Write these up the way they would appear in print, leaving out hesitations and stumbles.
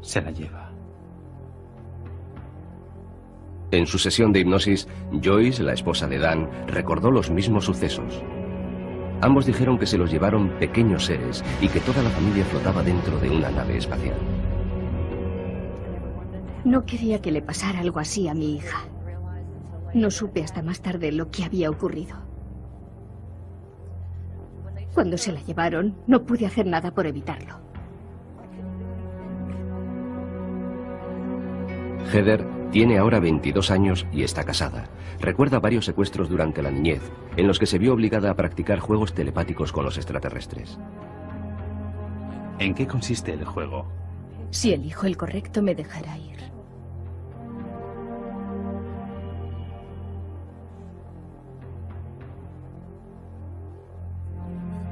Se la lleva. En su sesión de hipnosis, Joyce, la esposa de Dan, recordó los mismos sucesos. Ambos dijeron que se los llevaron pequeños seres y que toda la familia flotaba dentro de una nave espacial. No quería que le pasara algo así a mi hija. No supe hasta más tarde lo que había ocurrido. Cuando se la llevaron, no pude hacer nada por evitarlo. Heather tiene ahora 22 años y está casada. Recuerda varios secuestros durante la niñez, en los que se vio obligada a practicar juegos telepáticos con los extraterrestres. ¿En qué consiste el juego? Si elijo el correcto, me dejará ir.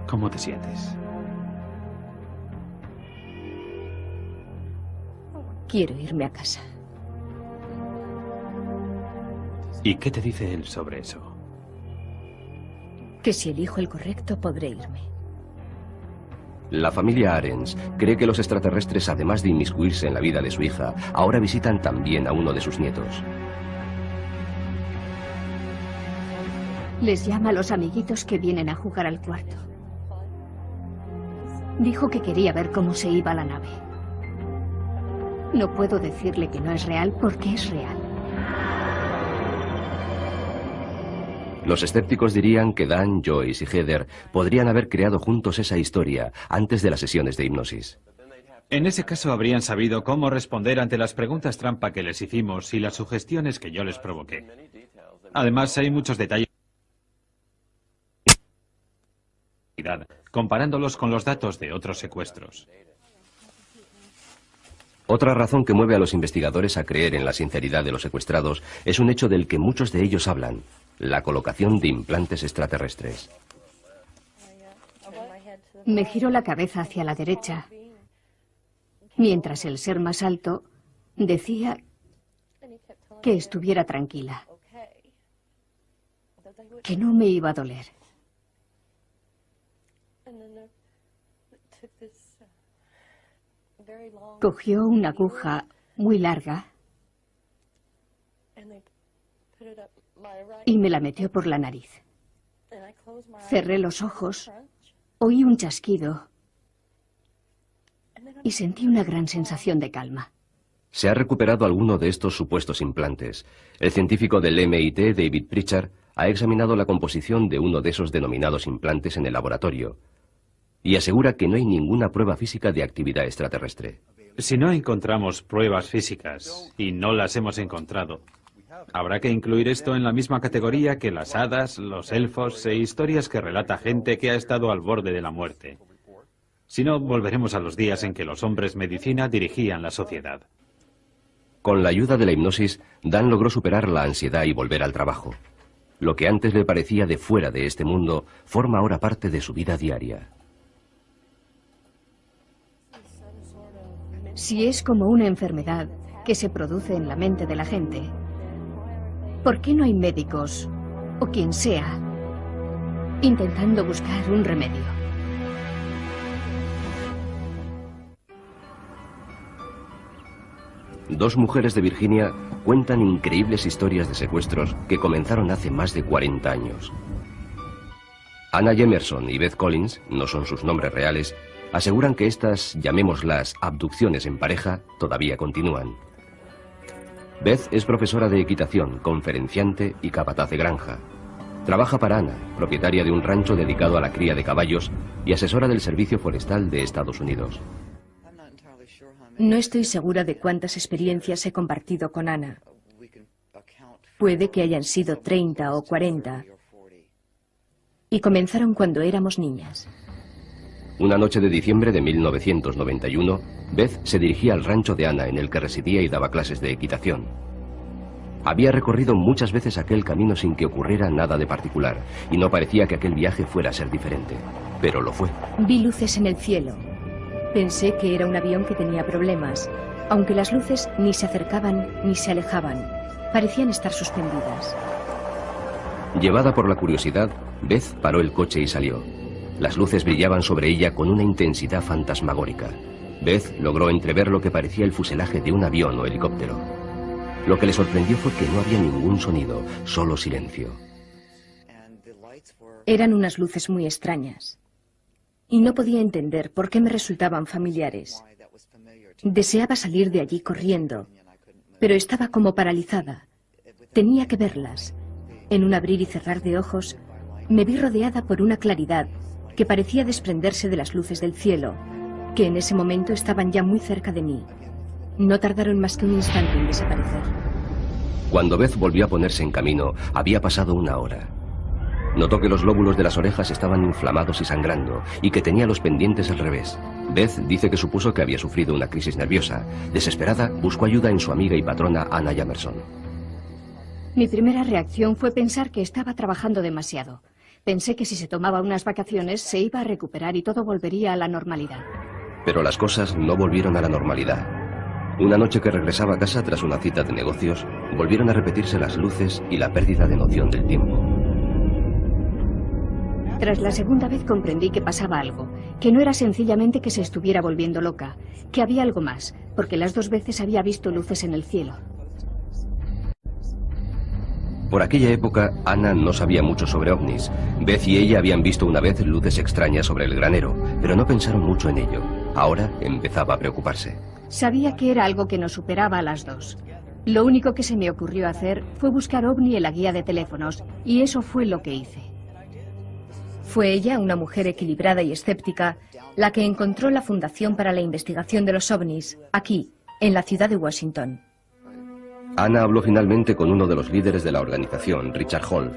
¿Cómo te sientes? Quiero irme a casa. ¿Y qué te dice él sobre eso? Que si elijo el correcto, podré irme. La familia Arens cree que los extraterrestres, además de inmiscuirse en la vida de su hija, ahora visitan también a uno de sus nietos. Les llama a los amiguitos que vienen a jugar al cuarto. Dijo que quería ver cómo se iba la nave. No puedo decirle que no es real porque es real. Los escépticos dirían que Dan, Joyce y Heather podrían haber creado juntos esa historia antes de las sesiones de hipnosis. En ese caso habrían sabido cómo responder ante las preguntas trampa que les hicimos y las sugestiones que yo les provoqué. Además, hay muchos detalles comparándolos con los datos de otros secuestros. Otra razón que mueve a los investigadores a creer en la sinceridad de los secuestrados es un hecho del que muchos de ellos hablan: la colocación de implantes extraterrestres. Me giró la cabeza hacia la derecha, mientras el ser más alto decía que estuviera tranquila, que no me iba a doler. Cogió una aguja muy larga y me la metió por la nariz. Cerré los ojos, oí un chasquido y sentí una gran sensación de calma. Se ha recuperado alguno de estos supuestos implantes. El científico del MIT, David Pritchard, ha examinado la composición de uno de esos denominados implantes en el laboratorio y asegura que no hay ninguna prueba física de actividad extraterrestre. Si no encontramos pruebas físicas, y no las hemos encontrado, habrá que incluir esto en la misma categoría que las hadas, los elfos e historias que relata gente que ha estado al borde de la muerte. Si no, volveremos a los días en que los hombres medicina dirigían la sociedad. Con la ayuda de la hipnosis, Dan logró superar la ansiedad y volver al trabajo. Lo que antes le parecía de fuera de este mundo, forma ahora parte de su vida diaria. Si es como una enfermedad que se produce en la mente de la gente, ¿por qué no hay médicos, o quien sea, intentando buscar un remedio? Dos mujeres de Virginia cuentan increíbles historias de secuestros que comenzaron hace más de 40 años. Anna Jemerson y Beth Collins, no son sus nombres reales, aseguran que estas, llamémoslas abducciones en pareja, todavía continúan. Beth es profesora de equitación, conferenciante y capataz de granja. Trabaja para Anna, propietaria de un rancho dedicado a la cría de caballos y asesora del Servicio Forestal de Estados Unidos. No estoy segura de cuántas experiencias he compartido con Anna. Puede que hayan sido 30 o 40. Y comenzaron cuando éramos niñas. Una noche de diciembre de 1991, Beth se dirigía al rancho de Anna en el que residía y daba clases de equitación. Había recorrido muchas veces aquel camino sin que ocurriera nada de particular, y no parecía que aquel viaje fuera a ser diferente, pero lo fue. Vi luces en el cielo. Pensé que era un avión que tenía problemas, aunque las luces ni se acercaban ni se alejaban. Parecían estar suspendidas. Llevada por la curiosidad, Beth paró el coche y salió. Las luces brillaban sobre ella con una intensidad fantasmagórica. Beth logró entrever lo que parecía el fuselaje de un avión o helicóptero. Lo que le sorprendió fue que no había ningún sonido, solo silencio. Eran unas luces muy extrañas. Y no podía entender por qué me resultaban familiares. Deseaba salir de allí corriendo, pero estaba como paralizada. Tenía que verlas. En un abrir y cerrar de ojos, me vi rodeada por una claridad que parecía desprenderse de las luces del cielo, que en ese momento estaban ya muy cerca de mí. No tardaron más que un instante en desaparecer. Cuando Beth volvió a ponerse en camino, había pasado una hora. Notó que los lóbulos de las orejas estaban inflamados y sangrando, y que tenía los pendientes al revés. Beth dice que supuso que había sufrido una crisis nerviosa. Desesperada, buscó ayuda en su amiga y patrona Anna Jamerson. Mi primera reacción fue pensar que estaba trabajando demasiado. Pensé que si se tomaba unas vacaciones se iba a recuperar y todo volvería a la normalidad. Pero las cosas no volvieron a la normalidad. Una noche que regresaba a casa tras una cita de negocios, volvieron a repetirse las luces y la pérdida de noción del tiempo. Tras la segunda vez comprendí que pasaba algo, que no era sencillamente que se estuviera volviendo loca, que había algo más, porque las dos veces había visto luces en el cielo. Por aquella época, Anna no sabía mucho sobre ovnis. Beth y ella habían visto una vez luces extrañas sobre el granero, pero no pensaron mucho en ello. Ahora empezaba a preocuparse. Sabía que era algo que nos superaba a las dos. Lo único que se me ocurrió hacer fue buscar ovni en la guía de teléfonos, y eso fue lo que hice. Fue ella, una mujer equilibrada y escéptica, la que encontró la Fundación para la Investigación de los OVNIs, aquí, en la ciudad de Washington. Anna habló finalmente con uno de los líderes de la organización, Richard Hall.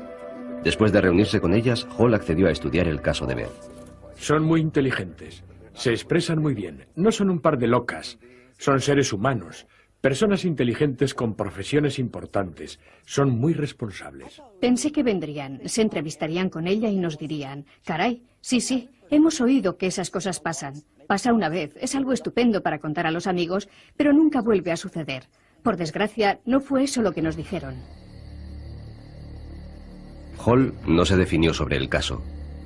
Después de reunirse con ellas, Hall accedió a estudiar el caso de Beth. Son muy inteligentes, se expresan muy bien, no son un par de locas, son seres humanos, personas inteligentes con profesiones importantes, son muy responsables. Pensé que vendrían, se entrevistarían con ella y nos dirían, caray, sí, hemos oído que esas cosas pasan. Pasa una vez, es algo estupendo para contar a los amigos, pero nunca vuelve a suceder. Por desgracia, no fue eso lo que nos dijeron. Hall no se definió sobre el caso.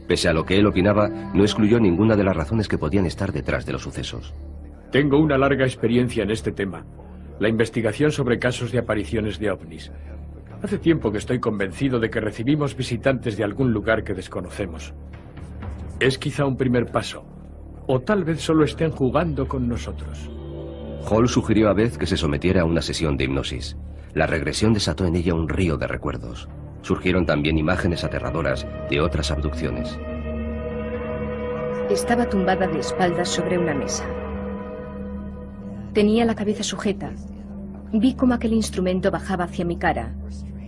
Pese a lo que él opinaba, no excluyó ninguna de las razones que podían estar detrás de los sucesos. Tengo una larga experiencia en este tema, la investigación sobre casos de apariciones de ovnis. Hace tiempo que estoy convencido de que recibimos visitantes de algún lugar que desconocemos. Es quizá un primer paso, o tal vez solo estén jugando con nosotros. Hall sugirió a Beth que se sometiera a una sesión de hipnosis. La regresión desató en ella un río de recuerdos. Surgieron también imágenes aterradoras de otras abducciones. Estaba tumbada de espaldas sobre una mesa. Tenía la cabeza sujeta. Vi cómo aquel instrumento bajaba hacia mi cara.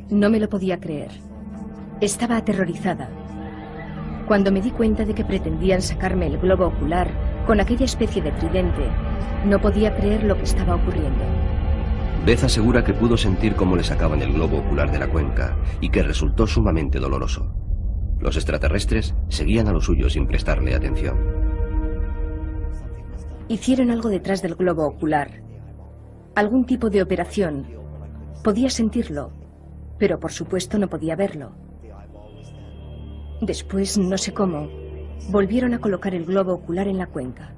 No me lo podía creer. Estaba aterrorizada. Cuando me di cuenta de que pretendían sacarme el globo ocular con aquella especie de tridente, no podía creer lo que estaba ocurriendo. Beth asegura que pudo sentir cómo le sacaban el globo ocular de la cuenca y que resultó sumamente doloroso. Los extraterrestres seguían a lo suyo sin prestarle atención. Hicieron algo detrás del globo ocular. Algún tipo de operación. Podía sentirlo, pero por supuesto no podía verlo. Después, no sé cómo, volvieron a colocar el globo ocular en la cuenca.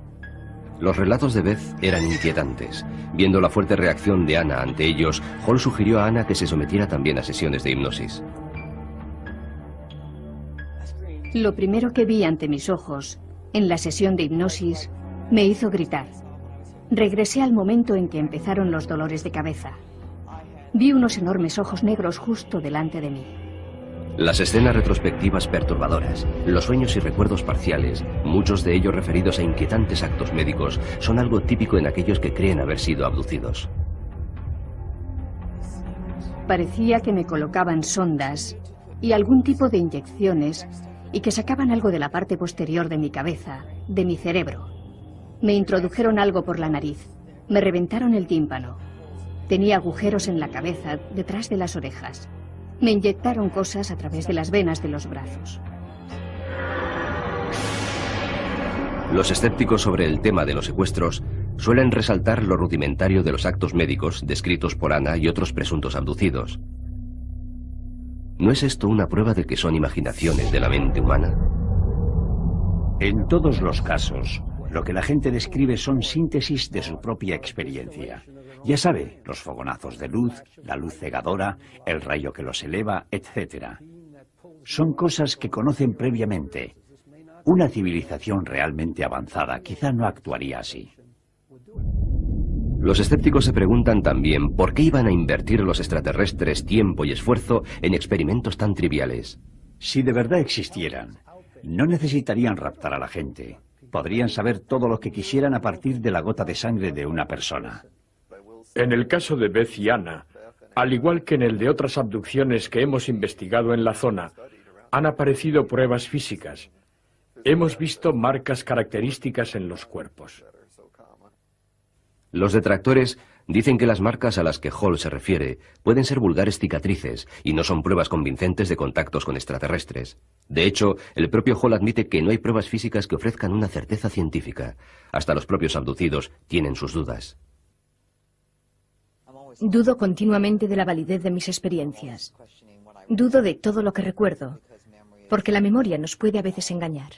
Los relatos de Beth eran inquietantes. Viendo la fuerte reacción de Anna ante ellos, Hall sugirió a Anna que se sometiera también a sesiones de hipnosis. Lo primero que vi ante mis ojos, en la sesión de hipnosis, me hizo gritar. Regresé al momento en que empezaron los dolores de cabeza. Vi unos enormes ojos negros justo delante de mí. Las escenas retrospectivas perturbadoras, los sueños y recuerdos parciales, muchos de ellos referidos a inquietantes actos médicos, son algo típico en aquellos que creen haber sido abducidos. Parecía que me colocaban sondas y algún tipo de inyecciones y que sacaban algo de la parte posterior de mi cabeza, de mi cerebro. Me introdujeron algo por la nariz, me reventaron el tímpano. Tenía agujeros en la cabeza, detrás de las orejas. Me inyectaron cosas a través de las venas de los brazos. Los escépticos sobre el tema de los secuestros suelen resaltar lo rudimentario de los actos médicos descritos por Anna y otros presuntos abducidos. ¿No es esto una prueba de que son imaginaciones de la mente humana? En todos los casos, Lo que la gente describe son síntesis de su propia experiencia. Ya sabe, los fogonazos de luz, la luz cegadora, el rayo que los eleva, etc. Son cosas que conocen previamente. Una civilización realmente avanzada quizá no actuaría así. Los escépticos se preguntan también por qué iban a invertir los extraterrestres tiempo y esfuerzo en experimentos tan triviales. Si de verdad existieran, no necesitarían raptar a la gente. Podrían saber todo lo que quisieran a partir de la gota de sangre de una persona. En el caso de Beth y Anna, al igual que en el de otras abducciones que hemos investigado en la zona, han aparecido pruebas físicas. Hemos visto marcas características en los cuerpos. Los detractores dicen que las marcas a las que Hall se refiere pueden ser vulgares cicatrices y no son pruebas convincentes de contactos con extraterrestres. De hecho, el propio Hall admite que no hay pruebas físicas que ofrezcan una certeza científica. Hasta los propios abducidos tienen sus dudas. Dudo continuamente de la validez de mis experiencias. Dudo de todo lo que recuerdo, porque la memoria nos puede a veces engañar.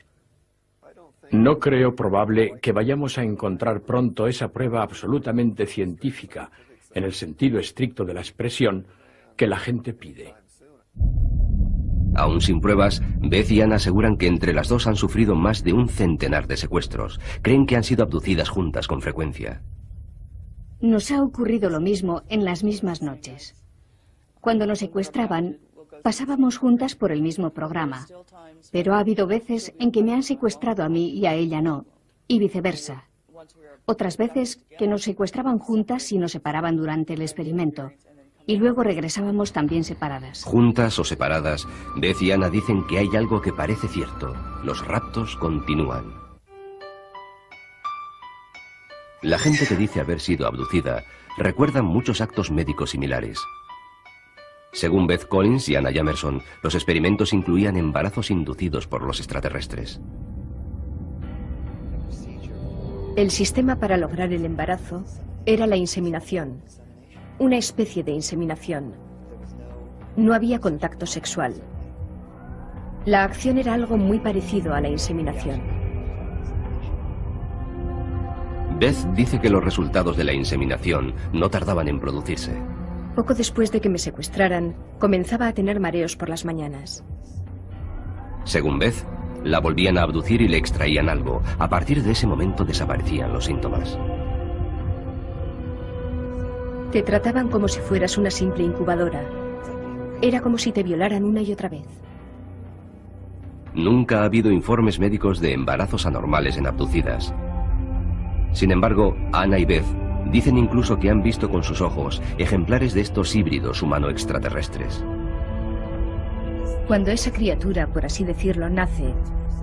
No creo probable que vayamos a encontrar pronto esa prueba absolutamente científica, en el sentido estricto de la expresión, que la gente pide. Aún sin pruebas, Beth y Anna aseguran que entre las dos han sufrido más de un centenar de secuestros. Creen que han sido abducidas juntas con frecuencia. Nos ha ocurrido lo mismo en las mismas noches. Cuando nos secuestraban, pasábamos juntas por el mismo programa, pero ha habido veces en que me han secuestrado a mí y a ella no, y viceversa. Otras veces que nos secuestraban juntas y nos separaban durante el experimento, y luego regresábamos también separadas. Juntas o separadas, Beth y Anna dicen que hay algo que parece cierto. Los raptos continúan. La gente que dice haber sido abducida recuerda muchos actos médicos similares. Según Beth Collins y Anna Jamerson, los experimentos incluían embarazos inducidos por los extraterrestres. El sistema para lograr el embarazo era la inseminación, una especie de inseminación. No había contacto sexual. La acción era algo muy parecido a la inseminación. Beth dice que los resultados de la inseminación no tardaban en producirse. Poco después de que me secuestraran, comenzaba a tener mareos por las mañanas. Según Beth, la volvían a abducir y le extraían algo. A partir de ese momento desaparecían los síntomas. Te trataban como si fueras una simple incubadora. Era como si te violaran una y otra vez. Nunca ha habido informes médicos de embarazos anormales en abducidas. Sin embargo, Anna y Beth dicen incluso que han visto con sus ojos ejemplares de estos híbridos humano-extraterrestres. Cuando esa criatura, por así decirlo, nace,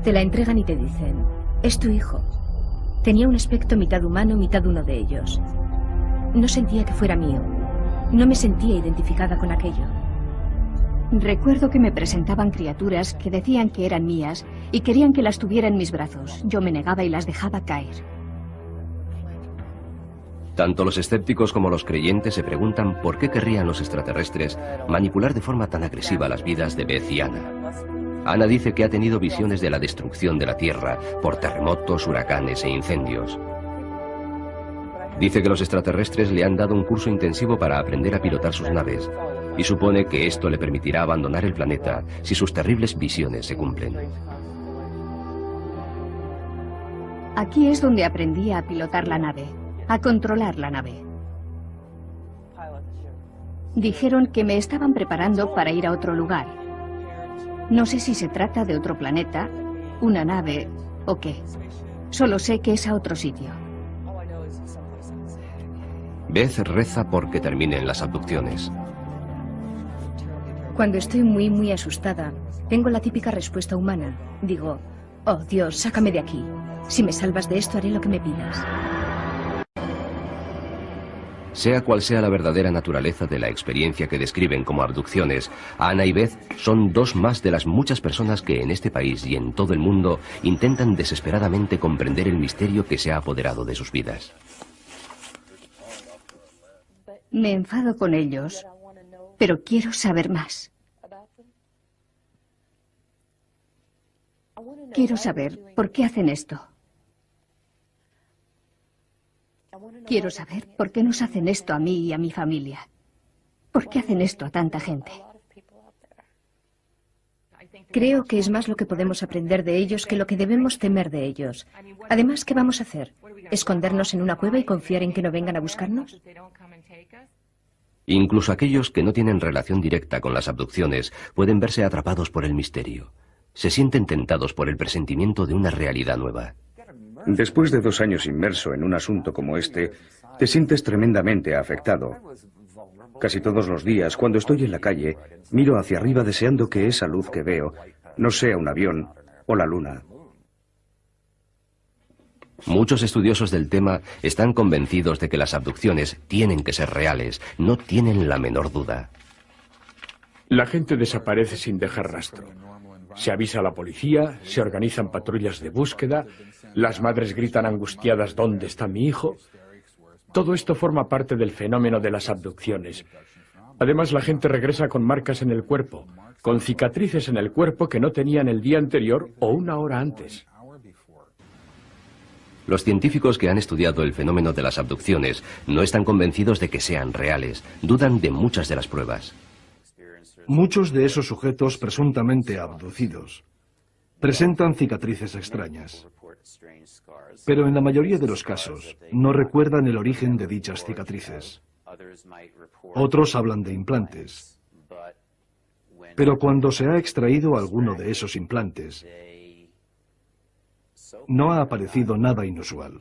te la entregan y te dicen, es tu hijo. Tenía un aspecto mitad humano, mitad uno de ellos. No sentía que fuera mío. No me sentía identificada con aquello. Recuerdo que me presentaban criaturas que decían que eran mías y querían que las tuviera en mis brazos. Yo me negaba y las dejaba caer. Tanto los escépticos como los creyentes se preguntan por qué querrían los extraterrestres manipular de forma tan agresiva las vidas de Beth y Anna. Anna dice que ha tenido visiones de la destrucción de la Tierra por terremotos, huracanes e incendios. Dice que los extraterrestres le han dado un curso intensivo para aprender a pilotar sus naves y supone que esto le permitirá abandonar el planeta si sus terribles visiones se cumplen. Aquí es donde aprendí a pilotar la nave. A controlar la nave. Dijeron que me estaban preparando para ir a otro lugar. No sé si se trata de otro planeta, una nave o qué. Solo sé que es a otro sitio. Beth reza porque terminen las abducciones. Cuando estoy muy asustada, tengo la típica respuesta humana. Digo, oh Dios, sácame de aquí. Si me salvas de esto, haré lo que me pidas. Sea cual sea la verdadera naturaleza de la experiencia que describen como abducciones, Anna y Beth son dos más de las muchas personas que en este país y en todo el mundo intentan desesperadamente comprender el misterio que se ha apoderado de sus vidas. Me enfado con ellos, pero quiero saber más. Quiero saber por qué hacen esto. Quiero saber por qué nos hacen esto a mí y a mi familia. ¿Por qué hacen esto a tanta gente? Creo que es más lo que podemos aprender de ellos que lo que debemos temer de ellos. Además, ¿qué vamos a hacer? ¿Escondernos en una cueva y confiar en que no vengan a buscarnos? Incluso aquellos que no tienen relación directa con las abducciones pueden verse atrapados por el misterio. Se sienten tentados por el presentimiento de una realidad nueva. Después de 2 años inmerso en un asunto como este, te sientes tremendamente afectado. Casi todos los días, cuando estoy en la calle, miro hacia arriba deseando que esa luz que veo no sea un avión o la luna. Muchos estudiosos del tema están convencidos de que las abducciones tienen que ser reales, no tienen la menor duda. La gente desaparece sin dejar rastro. Se avisa a la policía, se organizan patrullas de búsqueda, las madres gritan angustiadas ¿dónde está mi hijo? Todo esto forma parte del fenómeno de las abducciones. Además, la gente regresa con marcas en el cuerpo, con cicatrices en el cuerpo que no tenían el día anterior o una hora antes. Los científicos que han estudiado el fenómeno de las abducciones no están convencidos de que sean reales, dudan de muchas de las pruebas. Muchos de esos sujetos presuntamente abducidos presentan cicatrices extrañas, pero en la mayoría de los casos no recuerdan el origen de dichas cicatrices. Otros hablan de implantes, pero cuando se ha extraído alguno de esos implantes, no ha aparecido nada inusual.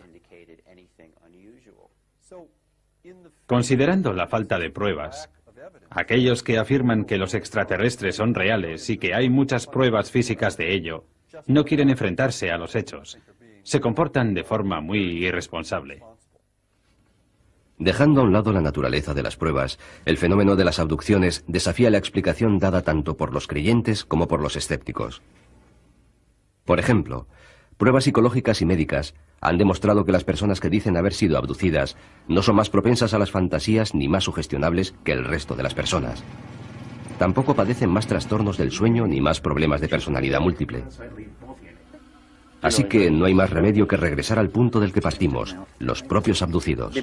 Considerando la falta de pruebas, aquellos que afirman que los extraterrestres son reales y que hay muchas pruebas físicas de ello, no quieren enfrentarse a los hechos. Se comportan de forma muy irresponsable. Dejando a un lado la naturaleza de las pruebas, el fenómeno de las abducciones desafía la explicación dada tanto por los creyentes como por los escépticos. Por ejemplo, pruebas psicológicas y médicas han demostrado que las personas que dicen haber sido abducidas no son más propensas a las fantasías ni más sugestionables que el resto de las personas. Tampoco padecen más trastornos del sueño ni más problemas de personalidad múltiple. Así que no hay más remedio que regresar al punto del que partimos, los propios abducidos.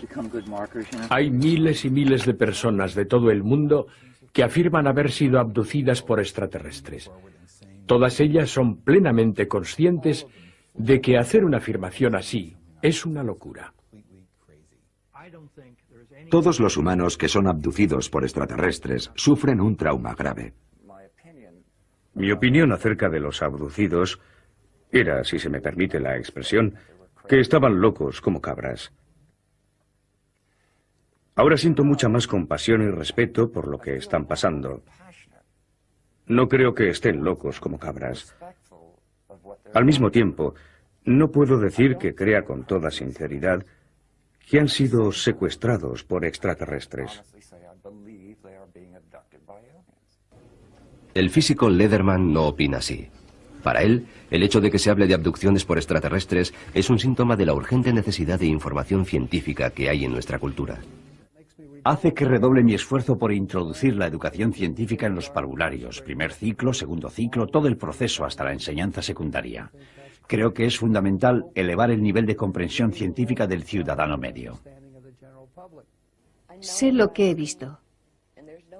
Hay miles y miles de personas de todo el mundo que afirman haber sido abducidas por extraterrestres. Todas ellas son plenamente conscientes de que hacer una afirmación así es una locura. Todos los humanos que son abducidos por extraterrestres sufren un trauma grave. Mi opinión acerca de los abducidos era, si se me permite la expresión, que estaban locos como cabras. Ahora siento mucha más compasión y respeto por lo que están pasando. No creo que estén locos como cabras. Al mismo tiempo, no puedo decir que crea con toda sinceridad que han sido secuestrados por extraterrestres. El físico Lederman no opina así. Para él, el hecho de que se hable de abducciones por extraterrestres es un síntoma de la urgente necesidad de información científica que hay en nuestra cultura. Hace que redoble mi esfuerzo por introducir la educación científica en los parvularios, primer ciclo, segundo ciclo, todo el proceso hasta la enseñanza secundaria. Creo que es fundamental elevar el nivel de comprensión científica del ciudadano medio. Sé lo que he visto.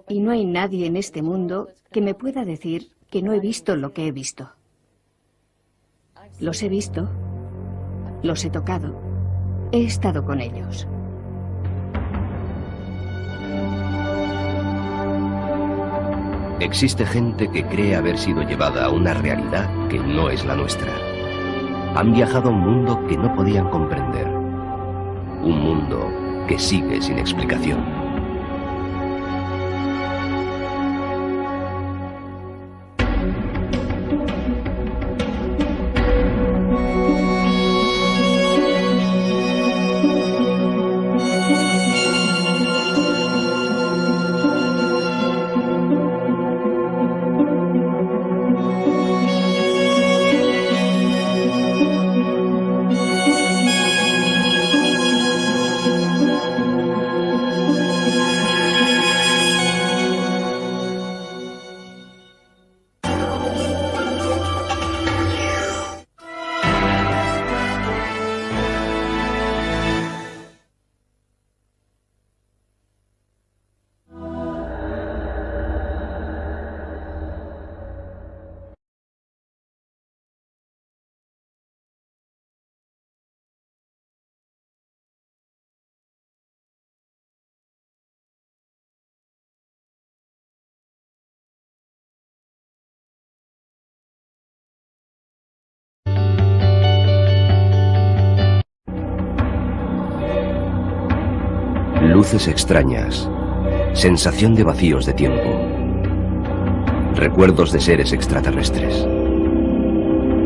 Y no hay nadie en este mundo que me pueda decir que no he visto lo que he visto. Los he visto, los he tocado, he estado con ellos. Existe gente que cree haber sido llevada a una realidad que no es la nuestra. Han viajado a un mundo que no podían comprender. Un mundo que sigue sin explicación. Luces extrañas. Sensación de vacíos de tiempo. Recuerdos de seres extraterrestres.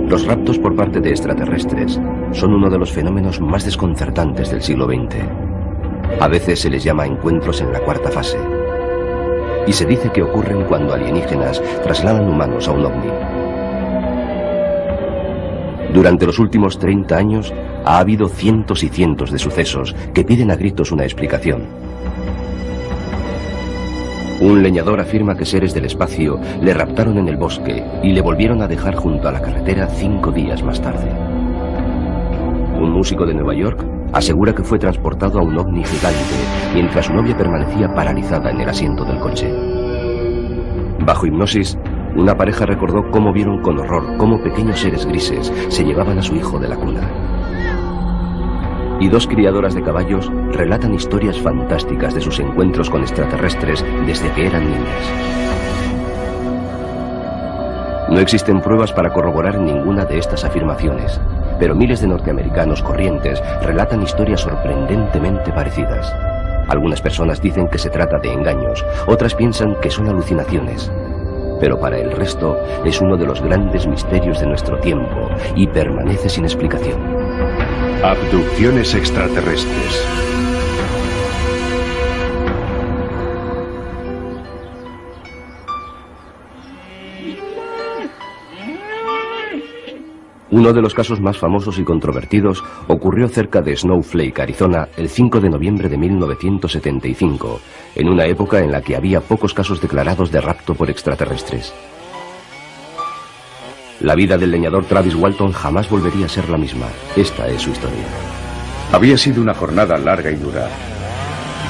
Los raptos por parte de extraterrestres son uno de los fenómenos más desconcertantes del siglo XX. A veces se les llama encuentros en la cuarta fase. Y se dice que ocurren cuando alienígenas trasladan humanos a un ovni. Durante los últimos 30 años ha habido cientos y cientos de sucesos que piden a gritos una explicación. Un leñador afirma que seres del espacio le raptaron en el bosque y le volvieron a dejar junto a la carretera 5 días más tarde. Un músico de Nueva York asegura que fue transportado a un ovni gigante mientras su novia permanecía paralizada en el asiento del coche. Bajo hipnosis, una pareja recordó cómo vieron con horror cómo pequeños seres grises se llevaban a su hijo de la cuna. Y 2 criadoras de caballos relatan historias fantásticas de sus encuentros con extraterrestres desde que eran niñas. No existen pruebas para corroborar ninguna de estas afirmaciones, pero miles de norteamericanos corrientes relatan historias sorprendentemente parecidas. Algunas personas dicen que se trata de engaños, otras piensan que son alucinaciones. Pero para el resto es uno de los grandes misterios de nuestro tiempo y permanece sin explicación. Abducciones extraterrestres. Uno de los casos más famosos y controvertidos ocurrió cerca de Snowflake, Arizona, el 5 de noviembre de 1975, en una época en la que había pocos casos declarados de rapto por extraterrestres. La vida del leñador Travis Walton jamás volvería a ser la misma. Esta es su historia. Había sido una jornada larga y dura.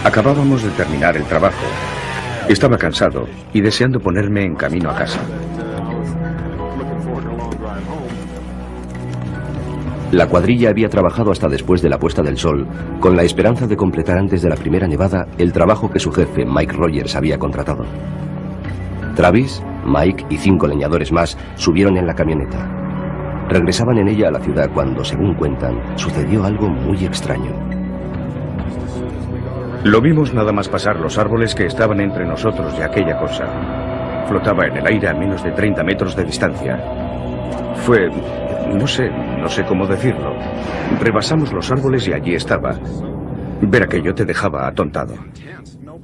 Acabábamos de terminar el trabajo. Estaba cansado y deseando ponerme en camino a casa. La cuadrilla había trabajado hasta después de la puesta del sol, con la esperanza de completar antes de la primera nevada el trabajo que su jefe, Mike Rogers, había contratado. Travis, Mike y 5 leñadores más subieron en la camioneta. Regresaban en ella a la ciudad cuando, según cuentan, sucedió algo muy extraño. Lo vimos nada más pasar los árboles que estaban entre nosotros y aquella cosa. Flotaba en el aire a menos de 30 metros de distancia. Fue... no sé cómo decirlo. Rebasamos los árboles y allí estaba. Ver aquello te dejaba atontado.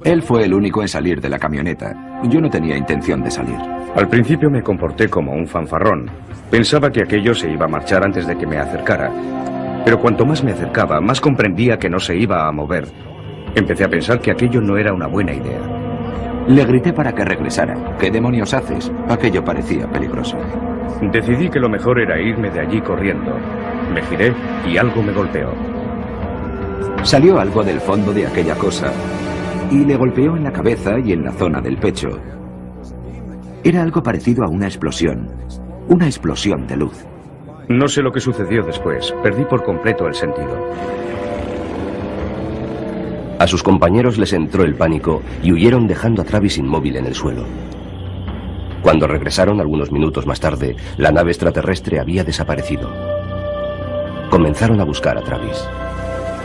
Él fue el único en salir de la camioneta. Yo no tenía intención de salir. Al principio me comporté como un fanfarrón. Pensaba que aquello se iba a marchar antes de que me acercara. Pero cuanto más me acercaba, más comprendía que no se iba a mover. Empecé a pensar que aquello no era una buena idea. Le grité para que regresara. ¿Qué demonios haces? Aquello parecía peligroso. Decidí que lo mejor era irme de allí corriendo. Me giré y algo me golpeó. Salió algo del fondo de aquella cosa y le golpeó en la cabeza y en la zona del pecho. Era algo parecido a una explosión de luz. No sé lo que sucedió después. Perdí por completo el sentido. A sus compañeros les entró el pánico y huyeron dejando a Travis inmóvil en el suelo. Cuando regresaron algunos minutos más tarde, la nave extraterrestre había desaparecido. Comenzaron a buscar a Travis.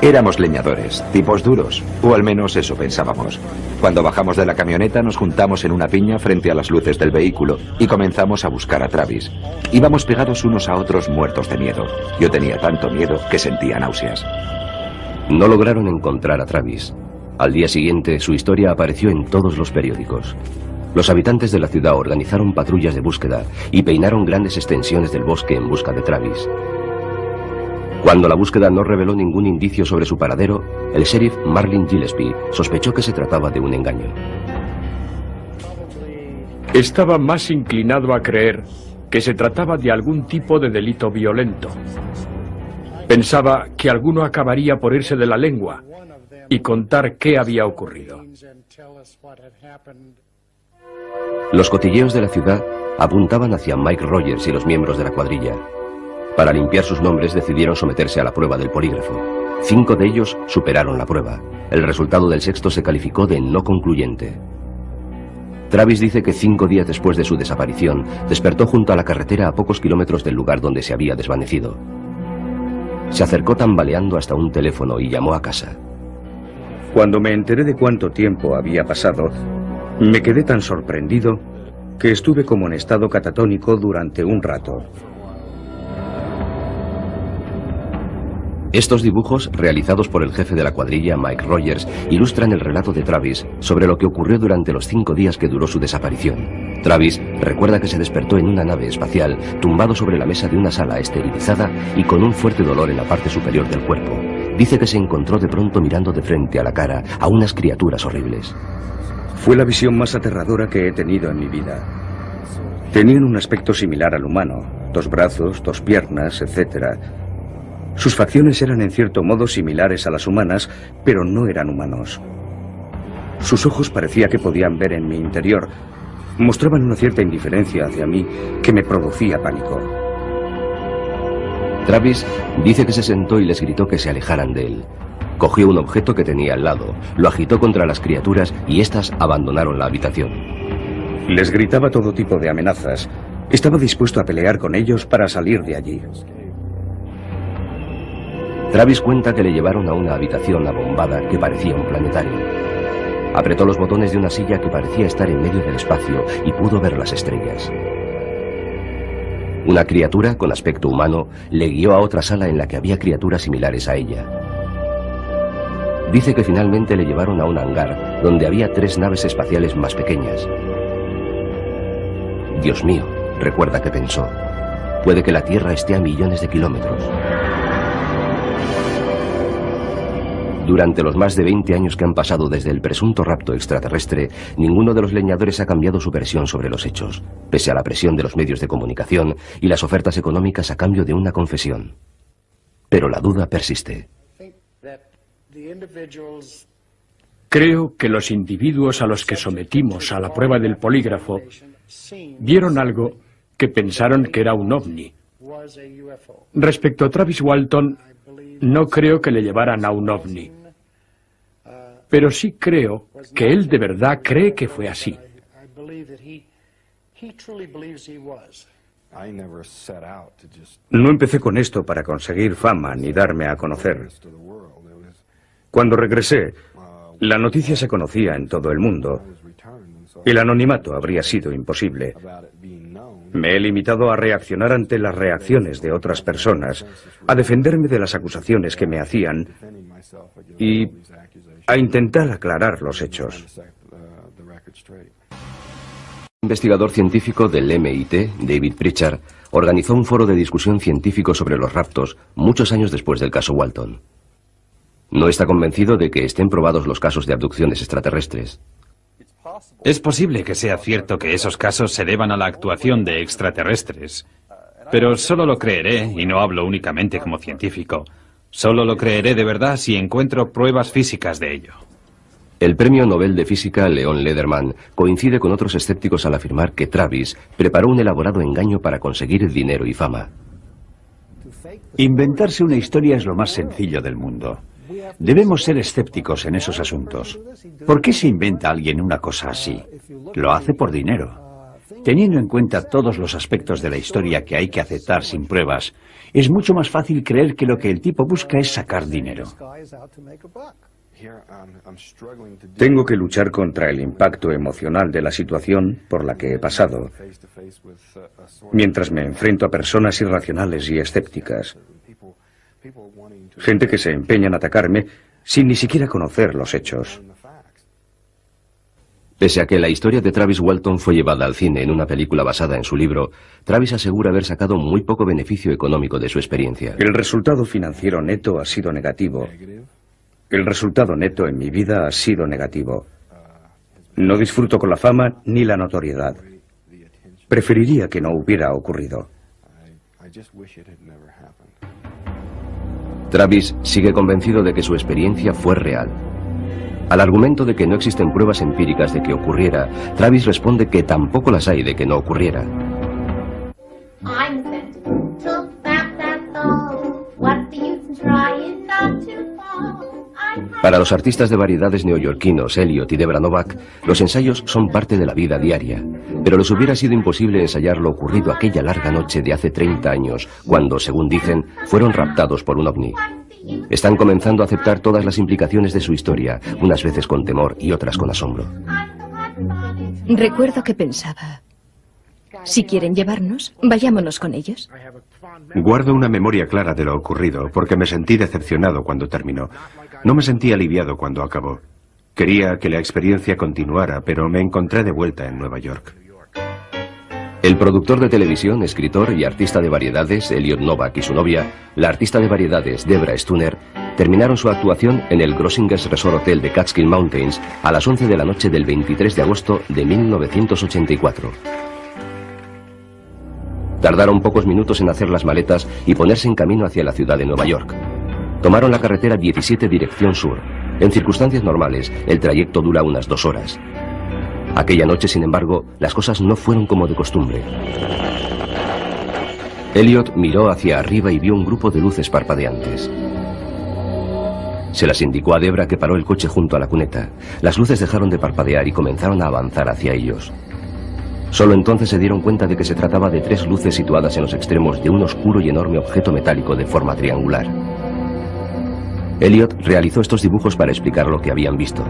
Éramos leñadores, tipos duros, o al menos eso pensábamos. Cuando bajamos de la camioneta nos juntamos en una piña frente a las luces del vehículo y comenzamos a buscar a Travis. Íbamos pegados unos a otros muertos de miedo. Yo tenía tanto miedo que sentía náuseas. No lograron encontrar a Travis. Al día siguiente, su historia apareció en todos los periódicos. Los habitantes de la ciudad organizaron patrullas de búsqueda y peinaron grandes extensiones del bosque en busca de Travis. Cuando la búsqueda no reveló ningún indicio sobre su paradero, el sheriff Marlin Gillespie sospechó que se trataba de un engaño. Estaba más inclinado a creer que se trataba de algún tipo de delito violento. Pensaba que alguno acabaría por irse de la lengua y contar qué había ocurrido. Los cotilleos de la ciudad apuntaban hacia Mike Rogers y los miembros de la cuadrilla. Para limpiar sus nombres decidieron someterse a la prueba del polígrafo. 5 de ellos superaron la prueba. El resultado del sexto se calificó de no concluyente. Travis dice que 5 días después de su desaparición, despertó junto a la carretera a pocos kilómetros del lugar donde se había desvanecido. Se acercó tambaleando hasta un teléfono y llamó a casa. Cuando me enteré de cuánto tiempo había pasado, me quedé tan sorprendido que estuve como en estado catatónico durante un rato. Estos dibujos, realizados por el jefe de la cuadrilla, Mike Rogers, ilustran el relato de Travis sobre lo que ocurrió durante los 5 días que duró su desaparición. Travis recuerda que se despertó en una nave espacial, tumbado sobre la mesa de una sala esterilizada y con un fuerte dolor en la parte superior del cuerpo. Dice que se encontró de pronto mirando de frente a la cara a unas criaturas horribles. Fue la visión más aterradora que he tenido en mi vida. Tenían un aspecto similar al humano, 2 brazos, 2 piernas, etc. Sus facciones eran en cierto modo similares a las humanas, pero no eran humanos. Sus ojos parecía que podían ver en mi interior. Mostraban una cierta indiferencia hacia mí que me producía pánico. Travis dice que se sentó y les gritó que se alejaran de él. Cogió un objeto que tenía al lado, lo agitó contra las criaturas y éstas abandonaron la habitación. Les gritaba todo tipo de amenazas. Estaba dispuesto a pelear con ellos para salir de allí. Travis cuenta que le llevaron a una habitación abombada que parecía un planetario. Apretó los botones de una silla que parecía estar en medio del espacio y pudo ver las estrellas. Una criatura con aspecto humano le guió a otra sala en la que había criaturas similares a ella. Dice que finalmente le llevaron a un hangar donde había 3 naves espaciales más pequeñas. Dios mío, recuerda que pensó, puede que la Tierra esté a millones de kilómetros. Durante los más de 20 años que han pasado desde el presunto rapto extraterrestre, ninguno de los leñadores ha cambiado su versión sobre los hechos, pese a la presión de los medios de comunicación y las ofertas económicas a cambio de una confesión. Pero la duda persiste. Creo que los individuos a los que sometimos a la prueba del polígrafo vieron algo que pensaron que era un ovni. Respecto a Travis Walton, no creo que le llevaran a un ovni. Pero sí creo que él de verdad cree que fue así. No empecé con esto para conseguir fama ni darme a conocer. Cuando regresé, la noticia se conocía en todo el mundo. El anonimato habría sido imposible. Me he limitado a reaccionar ante las reacciones de otras personas, a defenderme de las acusaciones que me hacían y a intentar aclarar los hechos. Un investigador científico del MIT, David Pritchard, organizó un foro de discusión científico sobre los raptos muchos años después del caso Walton. No está convencido de que estén probados los casos de abducciones extraterrestres. Es posible que sea cierto que esos casos se deban a la actuación de extraterrestres, pero solo lo creeré, y no hablo únicamente como científico, solo lo creeré de verdad si encuentro pruebas físicas de ello. El premio Nobel de Física Leon Lederman coincide con otros escépticos al afirmar que Travis preparó un elaborado engaño para conseguir dinero y fama. Inventarse una historia es lo más sencillo del mundo. Debemos ser escépticos en esos asuntos. ¿Por qué se inventa alguien una cosa así? Lo hace por dinero. Teniendo en cuenta todos los aspectos de la historia que hay que aceptar sin pruebas, es mucho más fácil creer que lo que el tipo busca es sacar dinero. Tengo que luchar contra el impacto emocional de la situación por la que he pasado, mientras me enfrento a personas irracionales y escépticas. Gente que se empeña en atacarme sin ni siquiera conocer los hechos. Pese a que la historia de Travis Walton fue llevada al cine en una película basada en su libro, Travis asegura haber sacado muy poco beneficio económico de su experiencia. El resultado financiero neto ha sido negativo. El resultado neto en mi vida ha sido negativo. No disfruto con la fama ni la notoriedad. Preferiría que no hubiera ocurrido. Travis sigue convencido de que su experiencia fue real. Al argumento de que no existen pruebas empíricas de que ocurriera, Travis responde que tampoco las hay de que no ocurriera. Para los artistas de variedades neoyorquinos Elliot y Debra Novak, los ensayos son parte de la vida diaria, pero les hubiera sido imposible ensayar lo ocurrido aquella larga noche de hace 30 años, cuando, según dicen, fueron raptados por un ovni. Están comenzando a aceptar todas las implicaciones de su historia, unas veces con temor y otras con asombro. Recuerdo que pensaba, si quieren llevarnos, vayámonos con ellos. Guardo una memoria clara de lo ocurrido porque me sentí decepcionado cuando terminó. No me sentí aliviado cuando acabó. Quería que la experiencia continuara, pero me encontré de vuelta en Nueva York. El productor de televisión, escritor y artista de variedades, Elliot Novak, y su novia, la artista de variedades, Debra Stuner, terminaron su actuación en el Grossinger's Resort Hotel de Catskill Mountains a las 11 de la noche del 23 de agosto de 1984. Tardaron pocos minutos en hacer las maletas y ponerse en camino hacia la ciudad de Nueva York. Tomaron la carretera 17 dirección sur. En circunstancias normales, el trayecto dura unas 2 horas. Aquella noche, sin embargo, las cosas no fueron como de costumbre. Elliot miró hacia arriba y vio un grupo de luces parpadeantes. Se las indicó a Debra, que paró el coche junto a la cuneta. Las luces dejaron de parpadear y comenzaron a avanzar hacia ellos. Solo entonces se dieron cuenta de que se trataba de 3 luces situadas en los extremos de un oscuro y enorme objeto metálico de forma triangular. Elliot realizó estos dibujos para explicar lo que habían visto.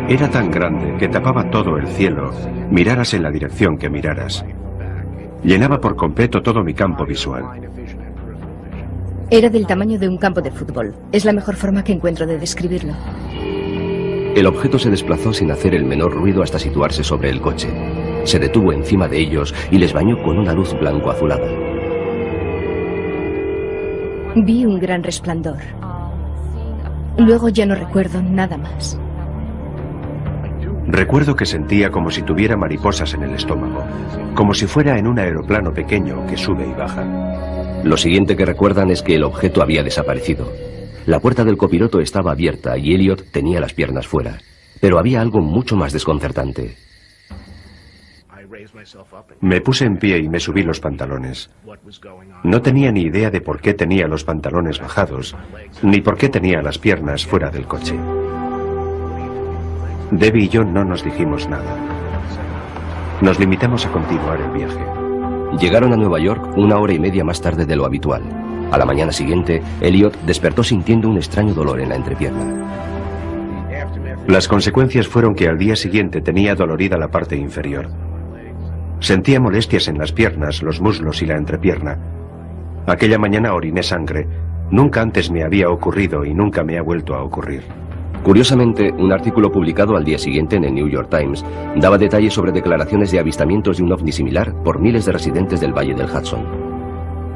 Era tan grande que tapaba todo el cielo, miraras en la dirección que miraras. Llenaba por completo todo mi campo visual. Era del tamaño de un campo de fútbol. Es la mejor forma que encuentro de describirlo. El objeto se desplazó sin hacer el menor ruido hasta situarse sobre el coche. Se detuvo encima de ellos y les bañó con una luz blanco-azulada. Vi un gran resplandor. Luego ya no recuerdo nada más. Recuerdo que sentía como si tuviera mariposas en el estómago, como si fuera en un aeroplano pequeño que sube y baja. Lo siguiente que recuerdan es que el objeto había desaparecido. La puerta del copiloto estaba abierta y Elliot tenía las piernas fuera. Pero había algo mucho más desconcertante. Me puse en pie y me subí los pantalones. No tenía ni idea de por qué tenía los pantalones bajados, ni por qué tenía las piernas fuera del coche. Debbie y yo no nos dijimos nada. Nos limitamos a continuar el viaje. Llegaron a Nueva York 1 hora y media más tarde de lo habitual. A la mañana siguiente, Elliot despertó sintiendo un extraño dolor en la entrepierna. Las consecuencias fueron que al día siguiente tenía dolorida la parte inferior. Sentía molestias en las piernas, los muslos y la entrepierna. Aquella mañana oriné sangre. Nunca antes me había ocurrido y nunca me ha vuelto a ocurrir. Curiosamente, un artículo publicado al día siguiente en el New York Times daba detalles sobre declaraciones de avistamientos de un ovni similar por miles de residentes del Valle del Hudson.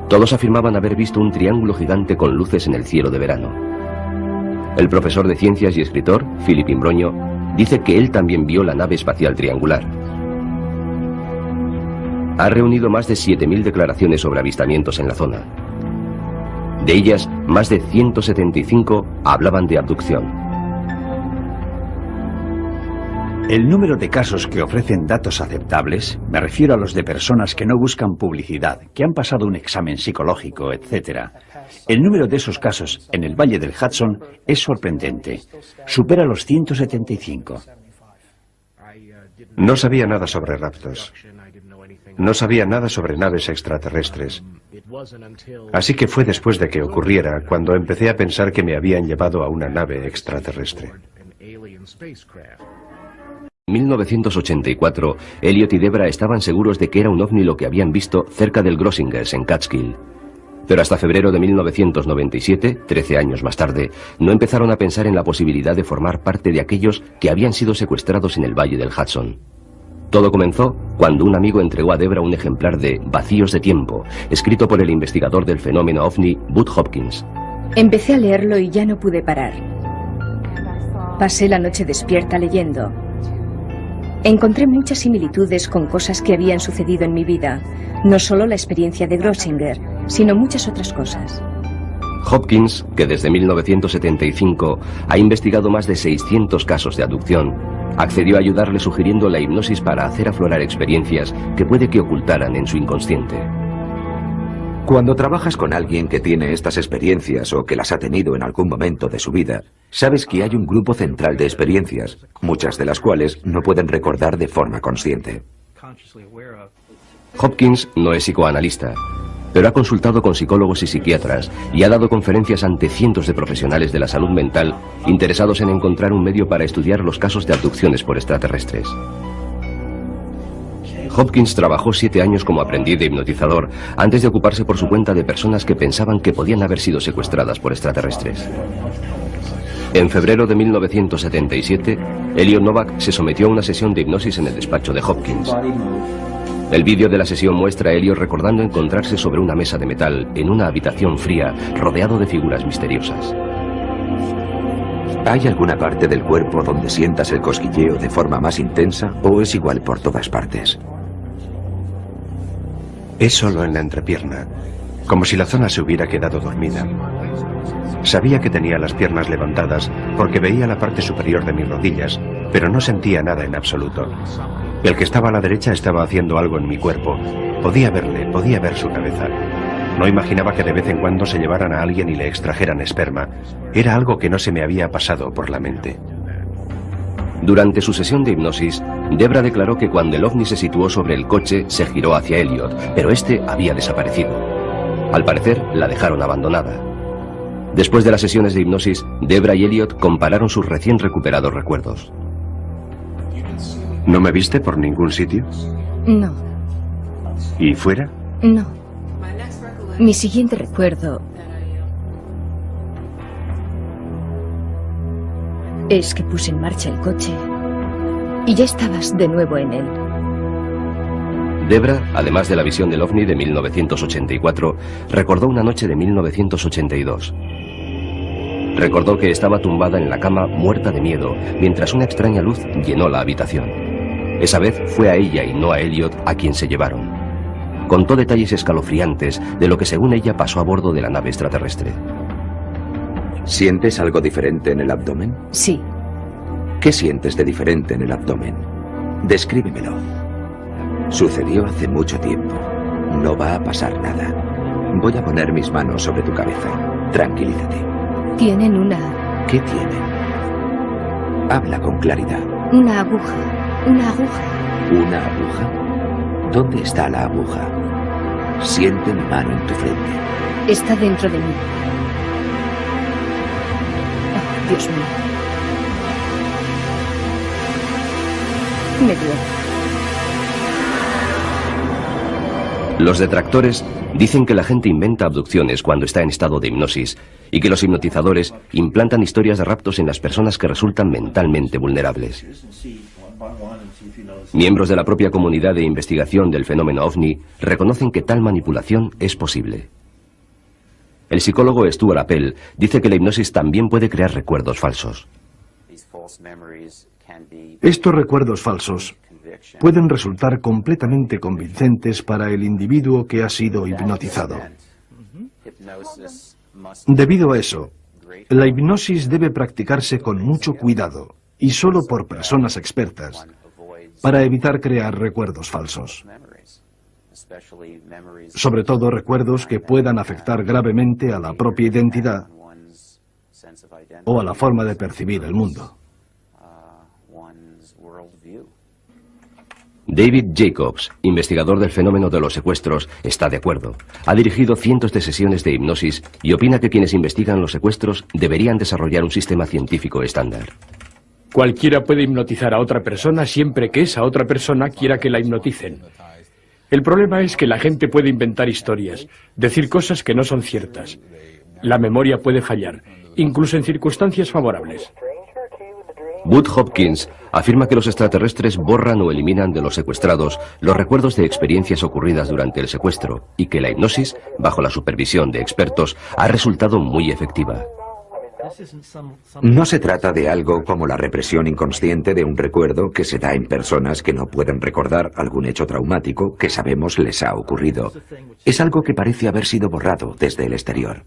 Todos afirmaban haber visto un triángulo gigante con luces en el cielo de verano. El profesor de ciencias y escritor, Philip Imbroño, dice que él también vio la nave espacial triangular. Ha reunido más de 7.000 declaraciones sobre avistamientos en la zona. De ellas, más de 175 hablaban de abducción. El número de casos que ofrecen datos aceptables, me refiero a los de personas que no buscan publicidad, que han pasado un examen psicológico, etc. El número de esos casos en el Valle del Hudson es sorprendente. Supera los 175. No sabía nada sobre raptos. No sabía nada sobre naves extraterrestres. Así que fue después de que ocurriera cuando empecé a pensar que me habían llevado a una nave extraterrestre. En 1984, Elliot y Debra estaban seguros de que era un ovni lo que habían visto cerca del Grossinger's en Catskill. Pero hasta febrero de 1997, 13 años más tarde, no empezaron a pensar en la posibilidad de formar parte de aquellos que habían sido secuestrados en el Valle del Hudson. Todo comenzó cuando un amigo entregó a Debra un ejemplar de Vacíos de tiempo, escrito por el investigador del fenómeno ovni, Bud Hopkins. Empecé a leerlo y ya no pude parar. Pasé la noche despierta leyendo. Encontré muchas similitudes con cosas que habían sucedido en mi vida, no solo la experiencia de Grossinger, sino muchas otras cosas. Hopkins, que desde 1975 ha investigado más de 600 casos de abducción, accedió a ayudarle sugiriendo la hipnosis para hacer aflorar experiencias que puede que ocultaran en su inconsciente. Cuando trabajas con alguien que tiene estas experiencias o que las ha tenido en algún momento de su vida, sabes que hay un grupo central de experiencias, muchas de las cuales no pueden recordar de forma consciente. Hopkins no es psicoanalista, pero ha consultado con psicólogos y psiquiatras y ha dado conferencias ante cientos de profesionales de la salud mental interesados en encontrar un medio para estudiar los casos de abducciones por extraterrestres. Hopkins trabajó 7 años como aprendiz de hipnotizador antes de ocuparse por su cuenta de personas que pensaban que podían haber sido secuestradas por extraterrestres. En febrero de 1977, Elliot Novak se sometió a una sesión de hipnosis en el despacho de Hopkins. El vídeo de la sesión muestra a Elliot recordando encontrarse sobre una mesa de metal en una habitación fría rodeado de figuras misteriosas. ¿Hay alguna parte del cuerpo donde sientas el cosquilleo de forma más intensa o es igual por todas partes? Es solo en la entrepierna, como si la zona se hubiera quedado dormida. Sabía que tenía las piernas levantadas porque veía la parte superior de mis rodillas, pero no sentía nada en absoluto. El que estaba a la derecha estaba haciendo algo en mi cuerpo. Podía verle, podía ver su cabeza. No imaginaba que de vez en cuando se llevaran a alguien y le extrajeran esperma. Era algo que no se me había pasado por la mente. Durante su sesión de hipnosis, Debra declaró que cuando el ovni se situó sobre el coche, se giró hacia Elliot, pero este había desaparecido. Al parecer, la dejaron abandonada. Después de las sesiones de hipnosis, Debra y Elliot compararon sus recién recuperados recuerdos. ¿No me viste por ningún sitio? No. ¿Y fuera? No. Mi siguiente recuerdo es que puse en marcha el coche y ya estabas de nuevo en él. Debra, además de la visión del ovni de 1984, recordó una noche de 1982. Recordó que estaba tumbada en la cama muerta de miedo, mientras una extraña luz llenó la habitación. Esa vez fue a ella y no a Elliot a quien se llevaron. Contó detalles escalofriantes de lo que según ella pasó a bordo de la nave extraterrestre. ¿Sientes algo diferente en el abdomen? Sí. ¿Qué sientes de diferente en el abdomen? Descríbemelo. Sucedió hace mucho tiempo. No va a pasar nada. Voy a poner mis manos sobre tu cabeza. Tranquilízate. Tienen una... ¿Qué tienen? Habla con claridad. Una aguja. Una aguja. ¿Una aguja? ¿Dónde está la aguja? Siente mi mano en tu frente. Está dentro de mí. Oh, Dios mío. Me duele. Los detractores dicen que la gente inventa abducciones cuando está en estado de hipnosis y que los hipnotizadores implantan historias de raptos en las personas que resultan mentalmente vulnerables. Miembros de la propia comunidad de investigación del fenómeno OVNI reconocen que tal manipulación es posible. El psicólogo Stuart Appel dice que la hipnosis también puede crear recuerdos falsos. Estos recuerdos falsos pueden resultar completamente convincentes para el individuo que ha sido hipnotizado. Debido a eso, la hipnosis debe practicarse con mucho cuidado y solo por personas expertas para evitar crear recuerdos falsos. Sobre todo recuerdos que puedan afectar gravemente a la propia identidad o a la forma de percibir el mundo. David Jacobs, investigador del fenómeno de los secuestros, está de acuerdo. Ha dirigido cientos de sesiones de hipnosis y opina que quienes investigan los secuestros deberían desarrollar un sistema científico estándar. Cualquiera puede hipnotizar a otra persona siempre que esa otra persona quiera que la hipnoticen. El problema es que la gente puede inventar historias, decir cosas que no son ciertas. La memoria puede fallar, incluso en circunstancias favorables. Bud Hopkins afirma que los extraterrestres borran o eliminan de los secuestrados los recuerdos de experiencias ocurridas durante el secuestro y que la hipnosis, bajo la supervisión de expertos, ha resultado muy efectiva. No se trata de algo como la represión inconsciente de un recuerdo que se da en personas que no pueden recordar algún hecho traumático que sabemos les ha ocurrido. Es algo que parece haber sido borrado desde el exterior.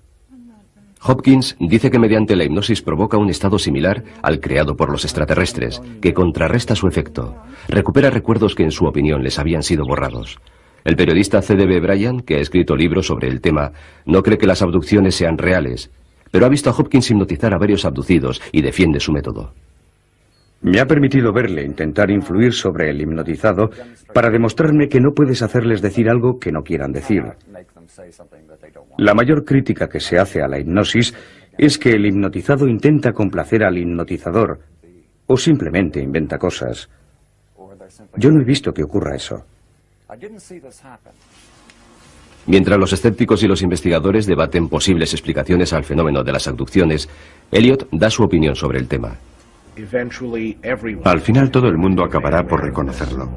Hopkins dice que mediante la hipnosis provoca un estado similar al creado por los extraterrestres, que contrarresta su efecto. Recupera recuerdos que en su opinión les habían sido borrados. El periodista C.D.B. Bryan, que ha escrito libros sobre el tema, no cree que las abducciones sean reales, pero ha visto a Hopkins hipnotizar a varios abducidos y defiende su método. Me ha permitido verle intentar influir sobre el hipnotizado para demostrarme que no puedes hacerles decir algo que no quieran decir. La mayor crítica que se hace a la hipnosis es que el hipnotizado intenta complacer al hipnotizador o simplemente inventa cosas. Yo no he visto que ocurra eso. Mientras los escépticos y los investigadores debaten posibles explicaciones al fenómeno de las abducciones, Elliot da su opinión sobre el tema. Al final todo el mundo acabará por reconocerlo.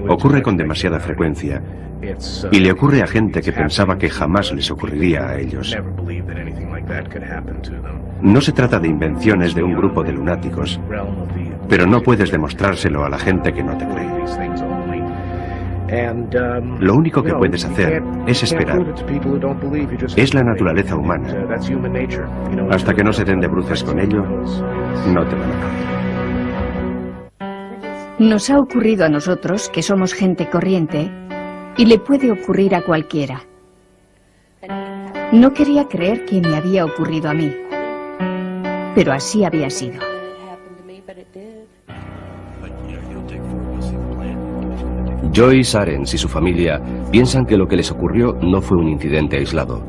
Ocurre con demasiada frecuencia y le ocurre a gente que pensaba que jamás les ocurriría a ellos. No se trata de invenciones de un grupo de lunáticos, pero no puedes demostrárselo a la gente que no te cree. Lo único que puedes hacer es esperar. Es la naturaleza humana. Hasta que no se den de bruces con ello, no te van a creer. Nos ha ocurrido a nosotros, que somos gente corriente, y le puede ocurrir a cualquiera. No quería creer que me había ocurrido a mí, pero así había sido. Joyce Arens y su familia piensan que lo que les ocurrió no fue un incidente aislado.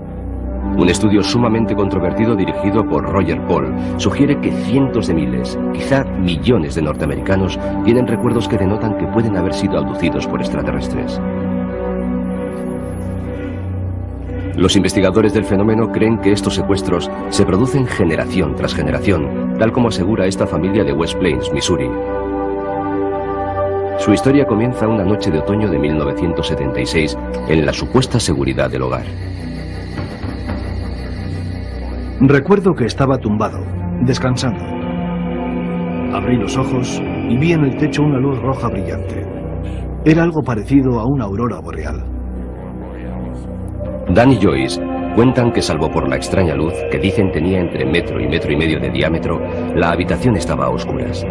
Un estudio sumamente controvertido dirigido por Roger Paul sugiere que cientos de miles, quizá millones de norteamericanos tienen recuerdos que denotan que pueden haber sido abducidos por extraterrestres. Los investigadores del fenómeno creen que estos secuestros se producen generación tras generación, tal como asegura esta familia de West Plains, Missouri. Su historia comienza una noche de otoño de 1976 en la supuesta seguridad del hogar. Recuerdo que estaba tumbado, descansando. Abrí los ojos y vi en el techo una luz roja brillante. Era algo parecido a una aurora boreal. Dan y Joyce cuentan que, salvo por la extraña luz, que dicen tenía entre metro y medio de diámetro, la habitación estaba a oscuras.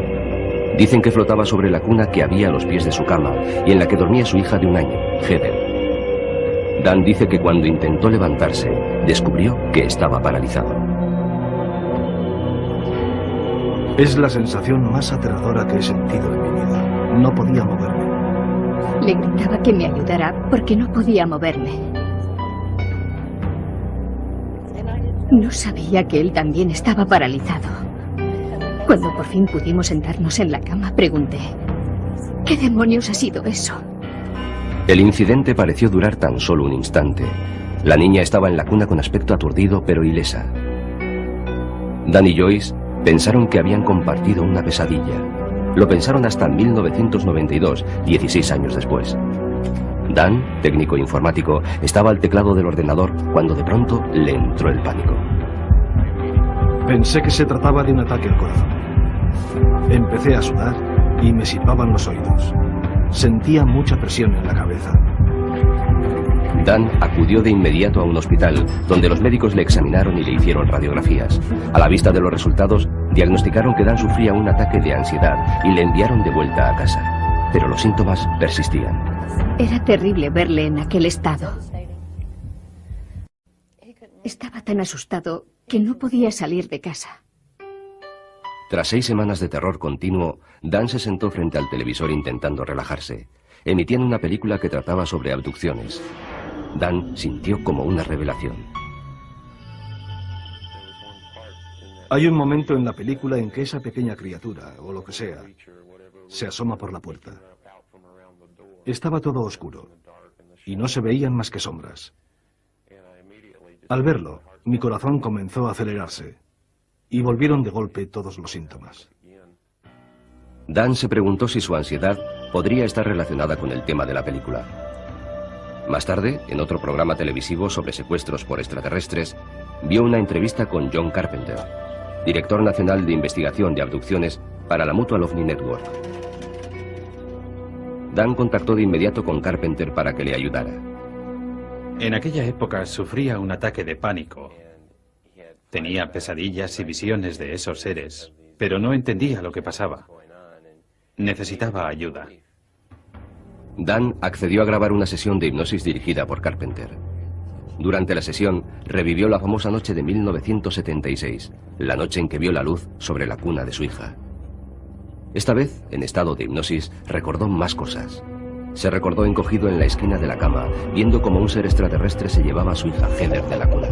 Dicen que flotaba sobre la cuna que había a los pies de su cama y en la que dormía su hija de 1 año, Heather. Dan dice que cuando intentó levantarse, descubrió que estaba paralizado. Es la sensación más aterradora que he sentido en mi vida. No podía moverme. Le gritaba que me ayudara porque no podía moverme. No sabía que él también estaba paralizado. Cuando por fin pudimos sentarnos en la cama, pregunté, ¿qué demonios ha sido eso? El incidente pareció durar tan solo un instante. La niña estaba en la cuna con aspecto aturdido pero ilesa. Dan y Joyce pensaron que habían compartido una pesadilla. Lo pensaron hasta 1992, 16 años después. Dan, técnico informático, estaba al teclado del ordenador cuando de pronto le entró el pánico. Pensé que se trataba de un ataque al corazón. Empecé a sudar y me silbaban los oídos. Sentía mucha presión en la cabeza. Dan acudió de inmediato a un hospital, donde los médicos le examinaron y le hicieron radiografías. A la vista de los resultados, diagnosticaron que Dan sufría un ataque de ansiedad y le enviaron de vuelta a casa. Pero los síntomas persistían. Era terrible verle en aquel estado. Estaba tan asustado que no podía salir de casa. Tras 6 semanas de terror continuo, Dan se sentó frente al televisor intentando relajarse. Emitían una película que trataba sobre abducciones. Dan sintió como una revelación. Hay un momento en la película en que esa pequeña criatura, o lo que sea, se asoma por la puerta. Estaba todo oscuro y no se veían más que sombras. Al verlo, mi corazón comenzó a acelerarse y volvieron de golpe todos los síntomas. Dan se preguntó si su ansiedad podría estar relacionada con el tema de la película. Más tarde, en otro programa televisivo sobre secuestros por extraterrestres, vio una entrevista con John Carpenter, director nacional de investigación de abducciones para la Mutual OVNI Network. Dan contactó de inmediato con Carpenter para que le ayudara. En aquella época sufría un ataque de pánico. Tenía pesadillas y visiones de esos seres, pero no entendía lo que pasaba. Necesitaba ayuda. Dan accedió a grabar una sesión de hipnosis dirigida por Carpenter. Durante la sesión, revivió la famosa noche de 1976, la noche en que vio la luz sobre la cuna de su hija. Esta vez, en estado de hipnosis, recordó más cosas. Se recordó encogido en la esquina de la cama, viendo cómo un ser extraterrestre se llevaba a su hija Heather de la cuna.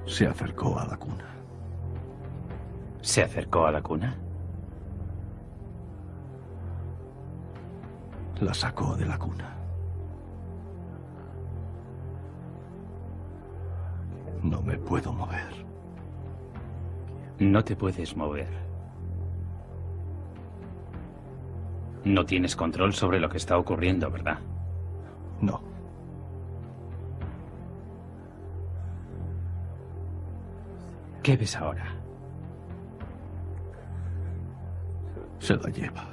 Se acercó a la cuna. ¿Se acercó a la cuna? La sacó de la cuna. No me puedo mover. No te puedes mover. No tienes control sobre lo que está ocurriendo, ¿verdad? No. ¿Qué ves ahora? Se la lleva.